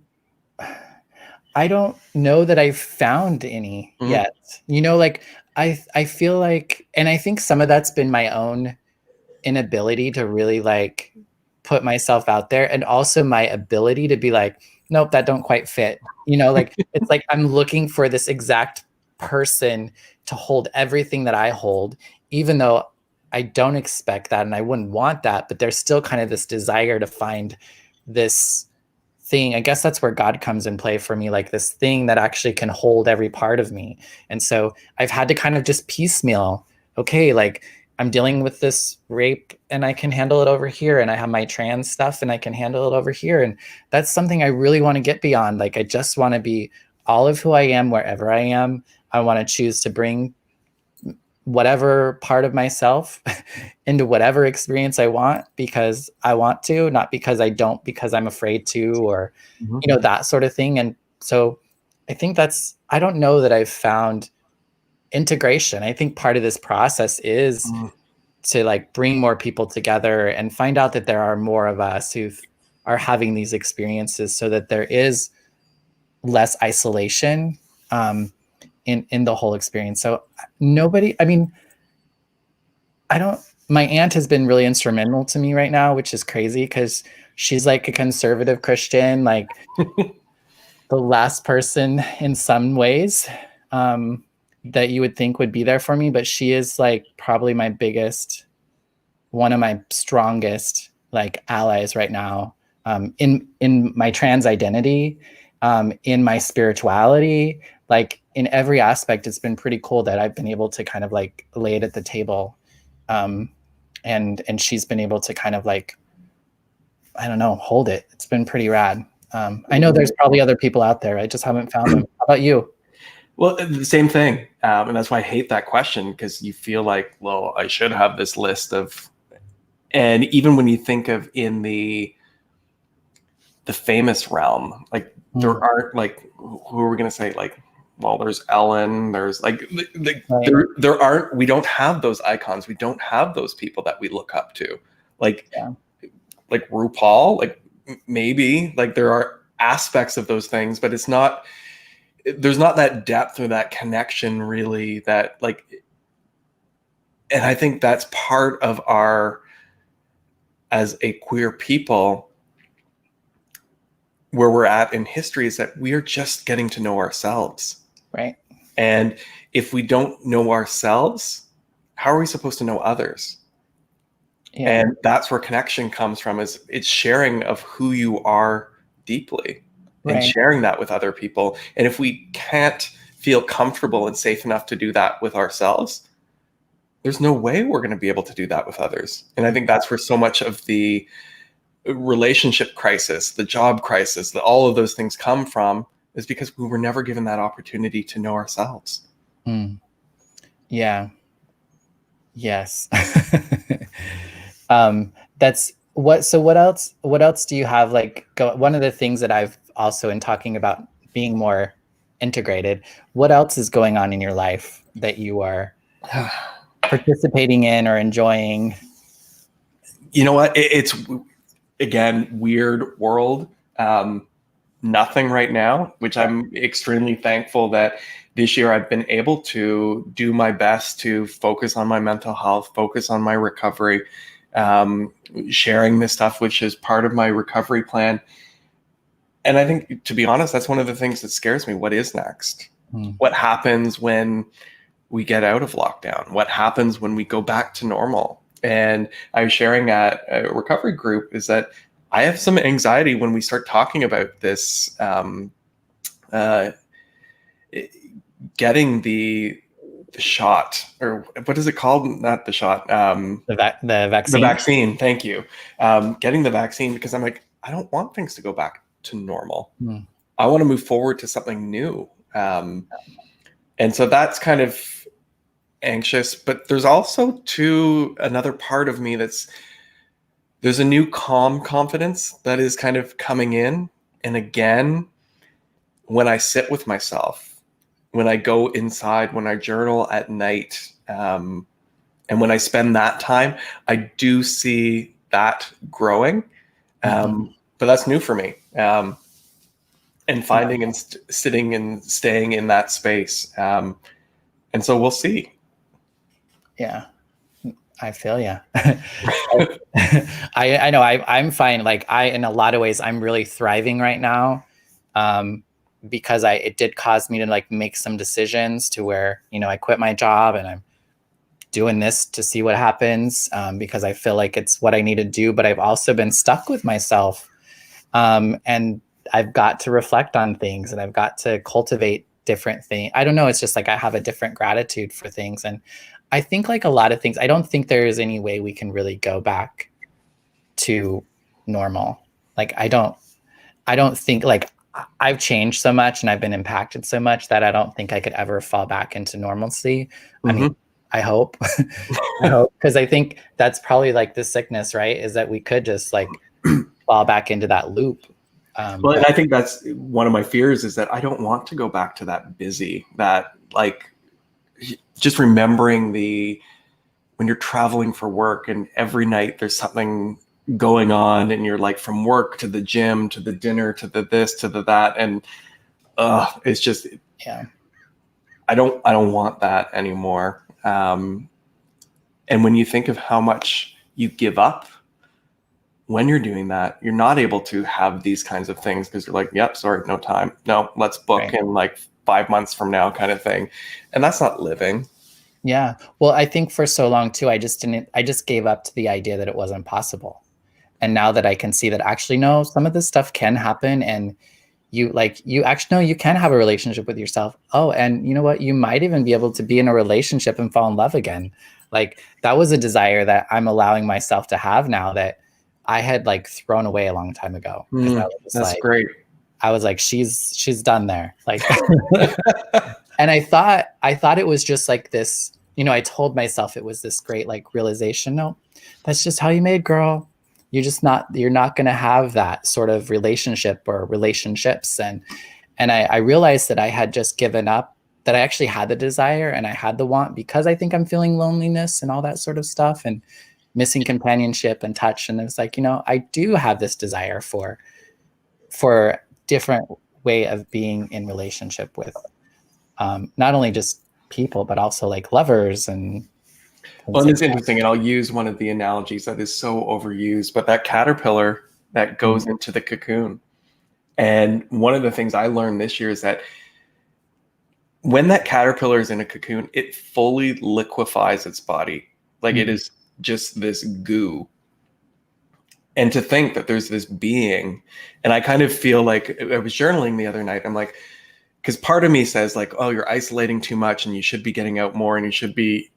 I don't know that I've found any yet. You know, like I feel like, and I think some of that's been my own inability to really like put myself out there, and also my ability to be like, nope, that don't quite fit. You know, like it's like I'm looking for this exact person to hold everything that I hold, even though I don't expect that and I wouldn't want that, but there's still kind of this desire to find this thing. I guess that's where God comes in play for me, like this thing that actually can hold every part of me. And so I've had to kind of just piecemeal, okay, like I'm dealing with this rape and I can handle it over here, and I have my trans stuff and I can handle it over here. And that's something I really want to get beyond. Like I just want to be all of who I am wherever I am. I want to choose to bring whatever part of myself into whatever experience I want because I want to, not because I don't, because I'm afraid to, or, you know, that sort of thing. And so I think I don't know that I've found integration. I think part of this process is to like bring more people together and find out that there are more of us who are having these experiences so that there is less isolation, in the whole experience. So nobody, I mean, my aunt has been really instrumental to me right now, which is crazy because she's like a conservative Christian, like the last person in some ways, that you would think would be there for me. But she is like probably one of my strongest like allies right now, in my trans identity, in my spirituality, like in every aspect. It's been pretty cool that I've been able to kind of like lay it at the table. And she's been able to kind of like, I don't know, hold it. It's been pretty rad. I know there's probably other people out there. I just haven't found them. How about you? Well, the same thing. And that's why I hate that question, because you feel like, well, I should have this list of, and even when you think of in the famous realm, like there aren't like, who are we going to say? Like, well, there's Ellen, there's like, Right. there aren't, we don't have those icons. We don't have those people that we look up to. Like, Yeah. like RuPaul, like maybe like there are aspects of those things, but there's not that depth or that connection really that like, and I think that's part of our, as a queer people, where we're at in history is that we are just getting to know ourselves. Right. And if we don't know ourselves, how are we supposed to know others? Yeah. And that's where connection comes from, is it's sharing of who you are deeply and Right. sharing that with other people. And if we can't feel comfortable and safe enough to do that with ourselves, there's no way we're going to be able to do that with others. And I think that's where so much of the relationship crisis, the job crisis, all of those things come from, is because we were never given that opportunity to know ourselves. Mm. Yeah. Yes. That's what, so what else do you have, like, one of the things that I've also, in talking about being more integrated, what else is going on in your life that you are participating in or enjoying? You know what? It's, again, weird world. Nothing right now, which I'm extremely thankful that this year I've been able to do my best to focus on my mental health, focus on my recovery, sharing this stuff, which is part of my recovery plan. And I think, to be honest, that's one of the things that scares me. What is next? What happens when we get out of lockdown? What happens when we go back to normal? And I was sharing at a recovery group is that I have some anxiety when we start talking about this, getting the shot, or what is it called? Not the shot. The vaccine. The vaccine. Thank you. Getting the vaccine, because I'm like, I don't want things to go back to normal. I want to move forward to something new. And so that's kind of anxious, but there's also another part of me there's a new calm confidence that is kind of coming in. And again, when I sit with myself, when I go inside, when I journal at night, and when I spend that time, I do see that growing. But that's new for me. And finding and sitting and staying in that space. And so we'll see. Yeah. I feel you. I know I'm fine. Like, in a lot of ways, I'm really thriving right now, because it did cause me to, like, make some decisions to where, I quit my job and I'm doing this to see what happens, because I feel like it's what I need to do. But I've also been stuck with myself, and I've got to reflect on things, and I've got to cultivate different things. I don't know. It's just like I have a different gratitude for things. And I think, like a lot of things, I don't think there is any way we can really go back to normal. Like, I don't think, like, I've changed so much and I've been impacted so much that I don't think I could ever fall back into normalcy. I mean, I hope, because I think that's probably, like, the sickness, right? Is that we could just, like, fall back into that loop. Well, and I think that's one of my fears, is that I don't want to go back to that busy, that, like, just remembering when you're traveling for work and every night there's something going on, and you're like, from work to the gym to the dinner to the this to the that, and it's just, I don't want that anymore. And when you think of how much you give up when you're doing that, you're not able to have these kinds of things, because you're like, yep, sorry, no time. No, let's book in like 5 months from now, kind of thing. And that's not living. Yeah. Well, I think for so long too, I just gave up to the idea that it wasn't possible. And now that I can see that actually, no, some of this stuff can happen, and you actually know you can have a relationship with yourself. Oh, and you know what? You might even be able to be in a relationship and fall in love again. Like, that was a desire that I'm allowing myself to have now, that I had, like, thrown away a long time ago. That's great. I was like, she's done there. Like, and I thought it was just like this, I told myself it was this great, like, realization. No, that's just how you made, girl. You're not going to have that sort of relationship or relationships. And I realized that I had just given up, that I actually had the desire and I had the want, because I think I'm feeling loneliness and all that sort of stuff, and missing companionship and touch. And it's like, I do have this desire for different way of being in relationship with, not only just people, but also, like, lovers and well, and it's interesting, and I'll use one of the analogies that is so overused, but that caterpillar that goes into the cocoon, And one of the things I learned this year is that when that caterpillar is in a cocoon, it fully liquefies its body. Like it is just this goo. And to think that there's this being, and I kind of feel like I was journaling the other night. I'm like, because part of me says like, oh, you're isolating too much and you should be getting out more and you should be.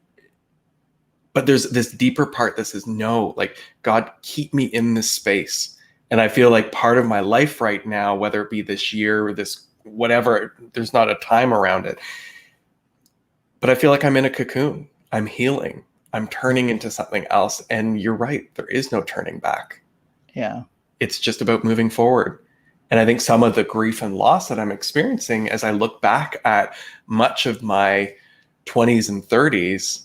But there's this deeper part that says, no, like, God, keep me in this space. And I feel like part of my life right now, whether it be this year or this whatever, there's not a time around it. But I feel like I'm in a cocoon. I'm healing. I'm turning into something else. And you're right. There is no turning back. Yeah. It's just about moving forward. And I think some of the grief and loss that I'm experiencing as I look back at much of my 20s and 30s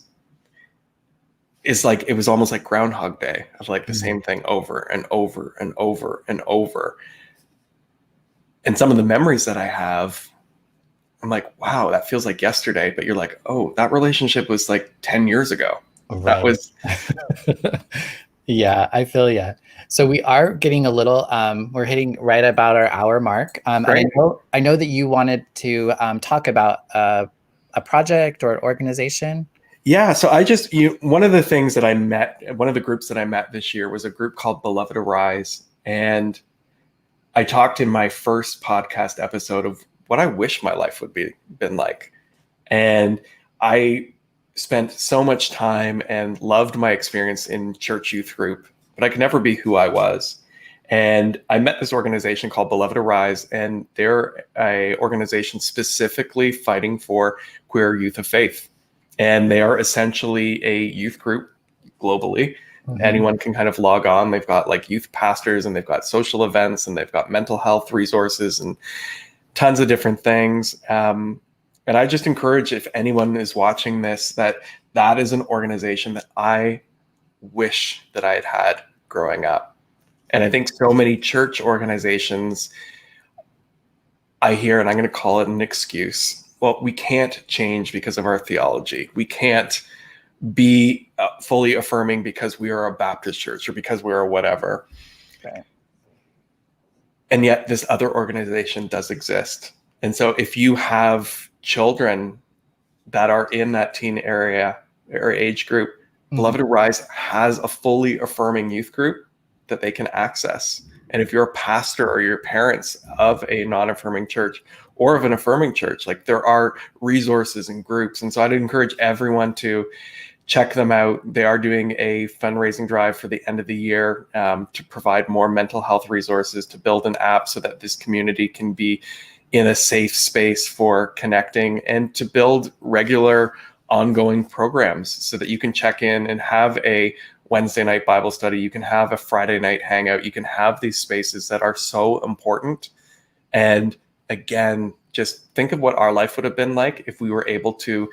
is like, it was almost like Groundhog Day of like the same thing over and over and over and over. And some of the memories that I have, I'm like, wow, that feels like yesterday. But you're like, oh, that relationship was like 10 years ago. Right. That was. Yeah, I feel yeah. So we are getting a little, we're hitting right about our hour mark. And I know that you wanted to talk about a project or an organization. Yeah, so one of the things that I met, one of the groups that I met this year was a group called Beloved Arise. And I talked in my first podcast episode of what I wish my life would been like. And I spent so much time and loved my experience in church youth group, but I could never be who I was. And I met this organization called Beloved Arise, and they're an organization specifically fighting for queer youth of faith. And they are essentially a youth group globally. Anyone can kind of log on. They've got like youth pastors, and they've got social events, and they've got mental health resources and tons of different things. And I just encourage, if anyone is watching this, that is an organization that I wish that I had had growing up. And I think so many church organizations I hear, and I'm going to call it an excuse. Well, we can't change because of our theology. We can't be fully affirming because we are a Baptist church or because we are whatever. Okay. And yet this other organization does exist. And so if you have children that are in that teen area or age group, Beloved Arise has a fully affirming youth group that they can access. And if you're a pastor or your parents of a non-affirming church or of an affirming church, like, there are resources and groups. And so I'd encourage everyone to check them out. They are doing a fundraising drive for the end of the year to provide more mental health resources, to build an app so that this community can be in a safe space for connecting, and to build regular ongoing programs so that you can check in and have a Wednesday night Bible study. You can have a Friday night hangout. You can have these spaces that are so important. And again, just think of what our life would have been like if we were able to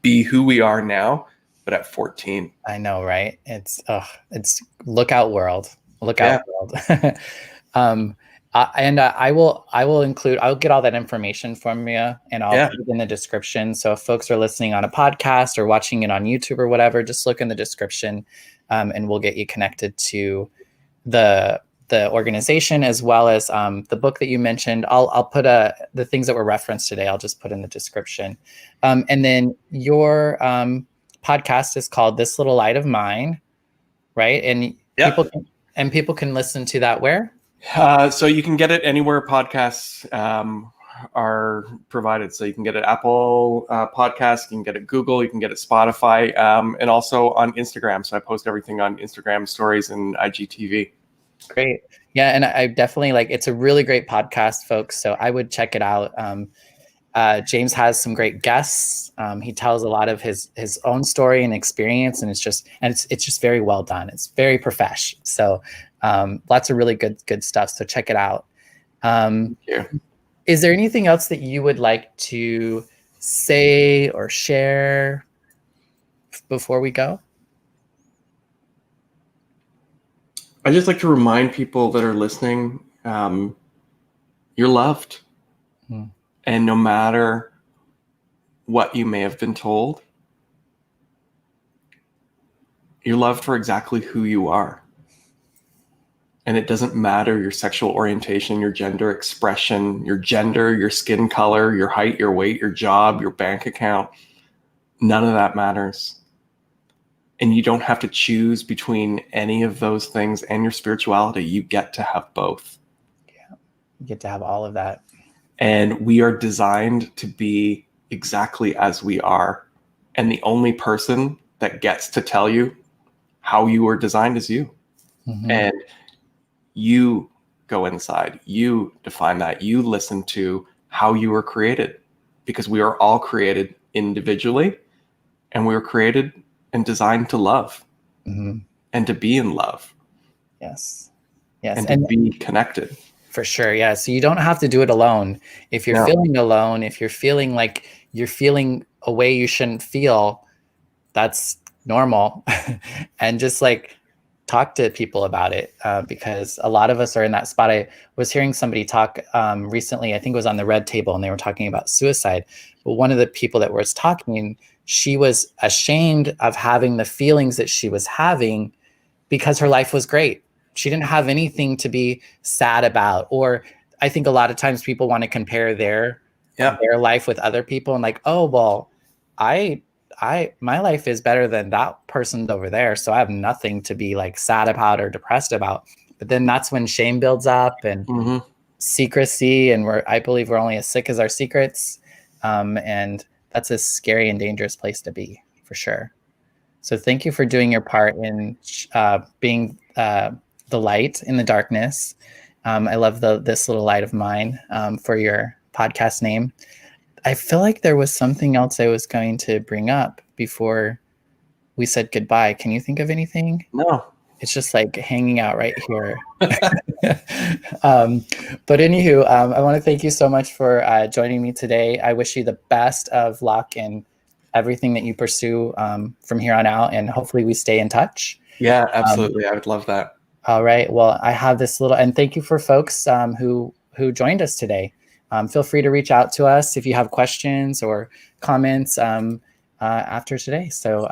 be who we are now, but at 14. I know, right? It's look out world. Look out world. I will include, I'll get all that information from you, and I'll put it in the description. So if folks are listening on a podcast or watching it on YouTube or whatever, just look in the description, and we'll get you connected to the organization, as well as the book that you mentioned. I'll put the things that were referenced today. I'll just put in the description. And then your podcast is called This Little Light of Mine, right? And people can listen to that where? So you can get it anywhere podcasts are provided. So you can get it Apple Podcasts, you can get it Google, you can get it Spotify, and also on Instagram. So I post everything on Instagram stories and IGTV. Great. Yeah. And I definitely it's a really great podcast, folks. So I would check it out. James has some great guests. He tells a lot of his own story and experience, and it's just very well done. It's very professional. So lots of really good stuff. So check it out. Thank you. Is there anything else that you would like to say or share before we go? I just like to remind people that are listening, you're loved. And no matter what you may have been told, you're loved for exactly who you are. And it doesn't matter your sexual orientation, your gender expression, your gender, your skin color, your height, your weight, your job, your bank account. None of that matters. And you don't have to choose between any of those things and your spirituality. You get to have both. Yeah, you get to have all of that. And we are designed to be exactly as we are. And the only person that gets to tell you how you were designed is you. Mm-hmm. And you go inside, you define that, you listen to how you were created, because we are all created individually, and we were created and designed to love, mm-hmm. and to be in love. Yes. Yes. And to be connected. For sure. Yeah. So you don't have to do it alone. If you're feeling alone, if you're feeling like you're feeling a way you shouldn't feel, that's normal. And just like talk to people about it, because a lot of us are in that spot. I was hearing somebody talk recently, I think it was on the Red Table, and they were talking about suicide. But one of the people that was talking, she was ashamed of having the feelings that she was having because her life was great. She didn't have anything to be sad about. Or I think a lot of times people want to compare their life with other people, and like, oh, well, my life is better than that person's over there, so I have nothing to be like sad about or depressed about. But then that's when shame builds up, and secrecy, and I believe we're only as sick as our secrets. And that's a scary and dangerous place to be, for sure. So thank you for doing your part in being the light in the darkness. I love this little light of mine for your podcast name. I feel like there was something else I was going to bring up before we said goodbye. Can you think of anything? No. It's just like hanging out right here. But anywho, I want to thank you so much for joining me today. I wish you the best of luck in everything that you pursue from here on out, and hopefully we stay in touch. Yeah, absolutely. I would love that. All right. Well, I have this little, and thank you for folks who joined us today. Feel free to reach out to us if you have questions or comments after today. So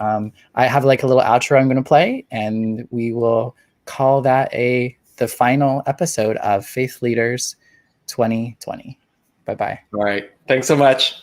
I have like a little outro I'm going to play, and we will call that the final episode of Faith Leaders 2020. Bye-bye. All right. Thanks so much.